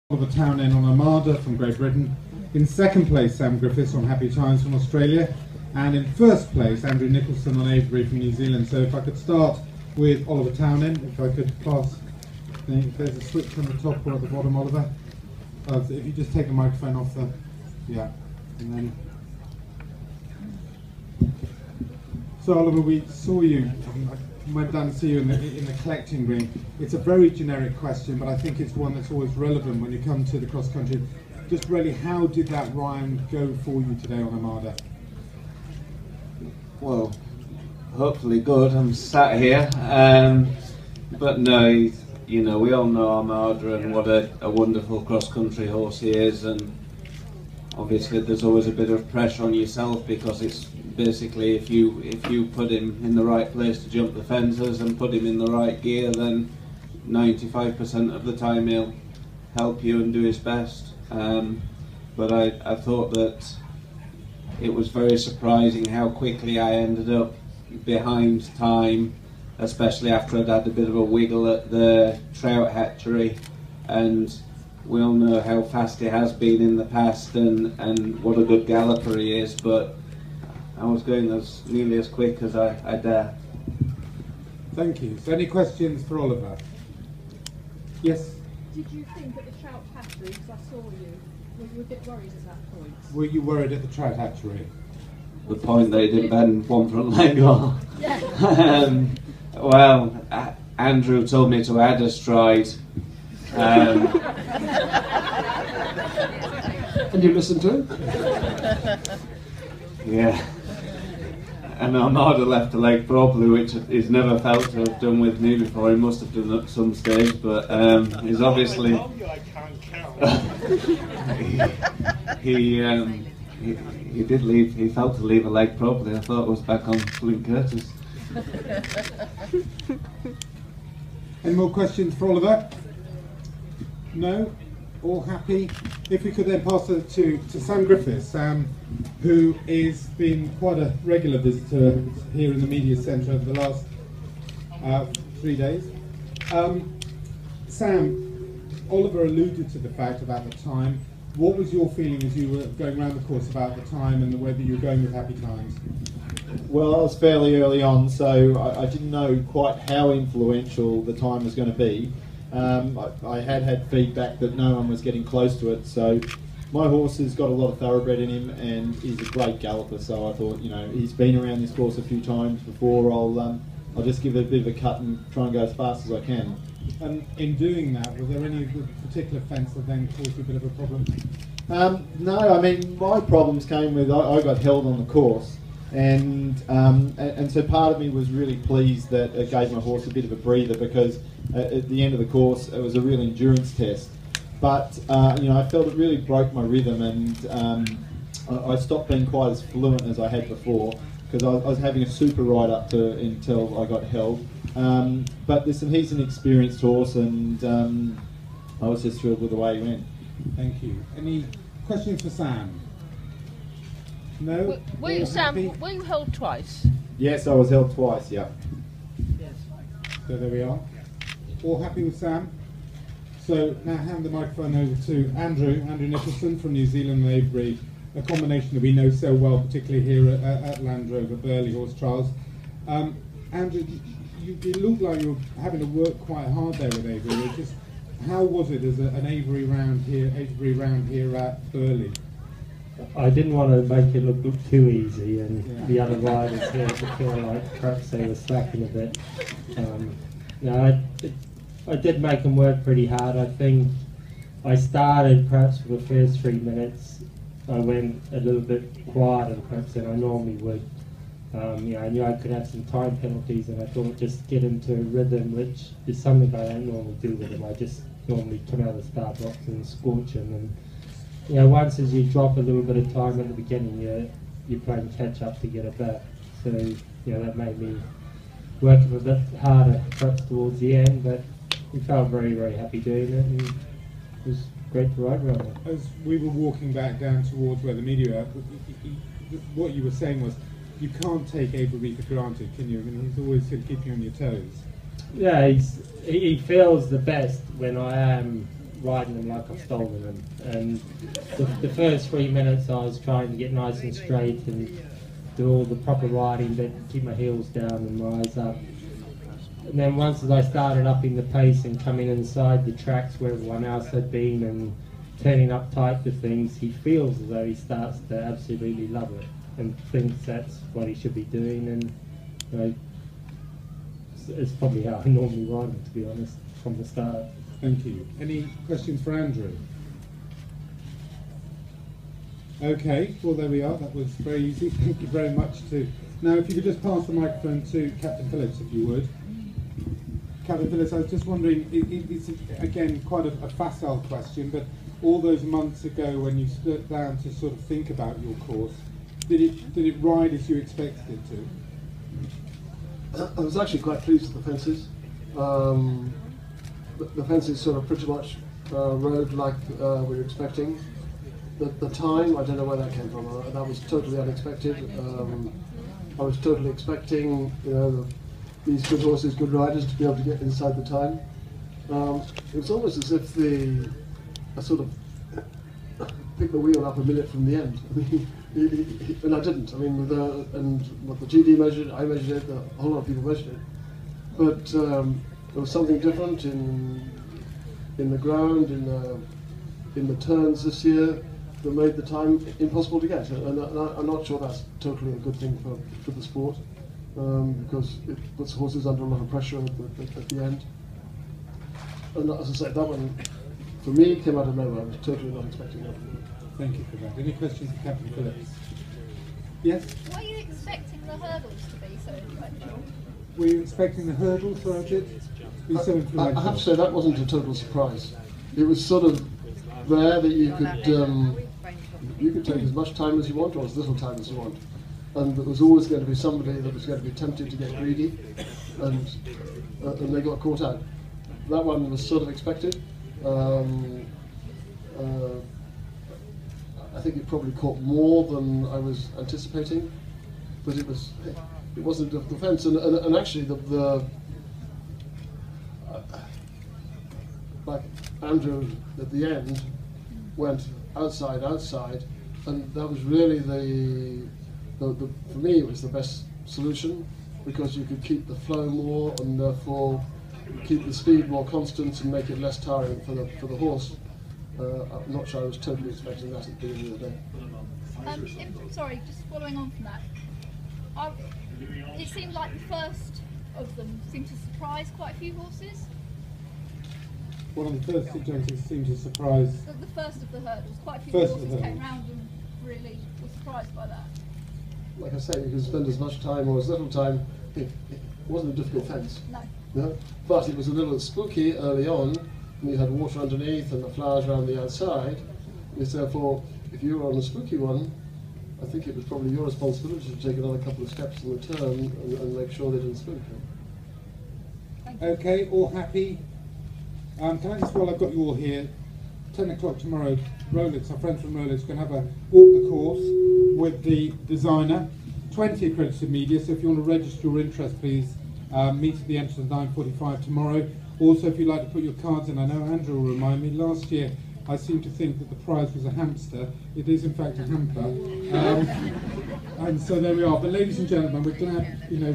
Oliver Townend on Armada from Great Britain. In second place, Sam Griffiths on Happy Times from Australia. And in first place, Andrew Nicholson on Avebury from New Zealand. So if I could start with Oliver Townend, if I could pass, if there's a switch on the top or at the bottom, Oliver. If you just take the microphone off the, yeah, and then. So Oliver, we saw you, I went down to see you in the collecting ring. It's a very generic question, but I think it's one that's always relevant when you come to the cross country. Just really, how did that round go for you today on Armada? Well, hopefully good. I'm sat here, but no, you know, we all know Armada and what a wonderful cross country horse he is, and obviously there's always a bit of pressure on yourself because it's basically if you put him in the right place to jump the fences and put him in the right gear, then 95% of the time he'll help you and do his best. But I thought that it was very surprising how quickly I ended up behind time, especially after I'd had a bit of a wiggle at the trout hatchery, and we all know how fast he has been in the past and what a good galloper he is, but I was going as nearly as quick as I dare. Thank you. So any questions for Oliver? Yes? Did you think at the trout hatchery, because I saw you, were you a bit worried at that point? Were you worried at the trout hatchery? The point that he didn't bend one front leg on. Yeah. Well, Andrew told me to add a stride. And you listened to him? Yeah. And Armada left a leg properly, which he's never felt to have done with me before. He must have done it at some stage, but he's obviously he did leave. He felt to leave a leg properly. I thought it was back on Flint Curtis. Any more questions for Oliver? No? All happy? If we could then pass it to Sam Griffiths, who has been quite a regular visitor here in the media centre over the last 3 days. Sam, Oliver alluded to the fact about the time. What was your feeling as you were going around the course about the time and whether you were going with Happy Times? Well, I was fairly early on, so I didn't know quite how influential the time was going to be. I had feedback that no one was getting close to it, so my horse has got a lot of thoroughbred in him and he's a great galloper, so I thought, you know, he's been around this course a few times before, I'll just give it a bit of a cut and try and go as fast as I can. And in doing that, was there any particular fence that then caused you a bit of a problem? No, I mean, my problems came with, I got held on the course, and so part of me was really pleased that it gave my horse a bit of a breather, because at the end of the course it was a real endurance test, but you know, I felt it really broke my rhythm, and I stopped being quite as fluent as I had before, because I was having a super ride up to until I got held. But listen, he's an experienced horse, and I was just thrilled with the way he went. Thank you. Any questions for Sam? No? Were you, Sam, were you held twice? Yes, I was held twice, yeah. Yes. So there we are. All happy with Sam? So now hand the microphone over to Andrew Nicholson from New Zealand and Avebury, a combination that we know so well, particularly here at Land Rover Burghley Horse Trials. Andrew, you look like you were having to work quite hard there with Avebury. Just how was it as an Avebury round here at Burghley? I didn't want to make it look too easy, and the other riders here to feel like perhaps they were slacking a bit. No, I did make them work pretty hard. I think I started perhaps for the first 3 minutes. I went a little bit quieter perhaps than I normally would. Yeah, I knew I could have some time penalties, and I thought just get into a rhythm, which is something I don't normally do with them. I just normally come out of the start blocks and scorch them. And you know, once as you drop a little bit of time at the beginning, you're playing catch up to get it back. So you know, that made me work a bit harder perhaps towards the end, but we felt very, very happy doing it, and it was great to ride around it. As we were walking back down towards where the media are, what you were saying was you can't take Avebury for granted, can you? I mean, he's always going to keep you on your toes. Yeah, he feels the best when I am riding them like I've stolen them. And the first 3 minutes I was trying to get nice and straight and do all the proper riding, but keep my heels down and rise up. And then once as I started upping the pace and coming inside the tracks where everyone else had been and turning up tight to things, he feels as though he starts to absolutely love it and thinks that's what he should be doing. And you know, it's probably how I normally ride him, to be honest, from the start. Thank you. Any questions for Andrew? Okay, well there we are. That was very easy. Thank you very much. Now, if you could just pass the microphone to Captain Phillips, if you would. Captain Phillips, I was just wondering, it's again quite a facile question, but all those months ago when you stood down to sort of think about your course, did it ride as you expected it to? I was actually quite pleased with the fences. The fences sort of pretty much rode like we were expecting. The time, I don't know where that came from. That was totally unexpected. I was totally expecting, you know, these good horses, good riders, to be able to get inside the time. It was almost as if I sort of picked the wheel up a minute from the end. I mean, and I didn't. I mean, and what the GD measured, I measured it, a whole lot of people measured it. But there was something different in the ground, in the turns this year that made the time impossible to get. And I'm not sure that's totally a good thing for the sport, because it puts horses under a lot of pressure at the end. And as I said, that one, for me, came out of nowhere. I was totally not expecting that. Thank you for that. Any questions for Captain Phillips? Yes? Were you expecting the hurdles to be so influential? Were you expecting the hurdles, Roger, to be so influential? I have to say that wasn't a total surprise. It was sort of there that you could take as much time as you want or as little time as you want. And there was always going to be somebody that was going to be tempted to get greedy, and they got caught out. That one was sort of expected. I think it probably caught more than I was anticipating, but it wasn't a defence. And actually, like Andrew at the end went outside, and that was really for me it was the best solution, because you could keep the flow more and therefore keep the speed more constant and make it less tiring for the horse. I'm not sure I was totally expecting that at the beginning of the day. Sorry, just following on from that. It seemed like the first of them seemed to surprise quite a few horses. One of the first suggestions seemed to surprise. The first of the hurdles, quite a few First horses came round and really were surprised by that. Like I say, you could spend as much time or as little time. It wasn't a difficult fence. No, but it was a little spooky early on. And you had water underneath and the flowers around the outside. And therefore, if you were on a spooky one, I think it was probably your responsibility to take another couple of steps in the turn and make sure they didn't spook you. Okay, all happy? Can I just, while I've got you all here, 10 o'clock tomorrow, Rolex, our friends from Rolex, are going to have a walk the course with the designer. 20 accredited media, so if you want to register your interest, please meet at the entrance at 9:45 tomorrow. Also, if you'd like to put your cards in, I know Andrew will remind me, last year I seem to think that the prize was a hamster. It is in fact a hamper. And so there we are. But ladies and gentlemen, we're glad, you know,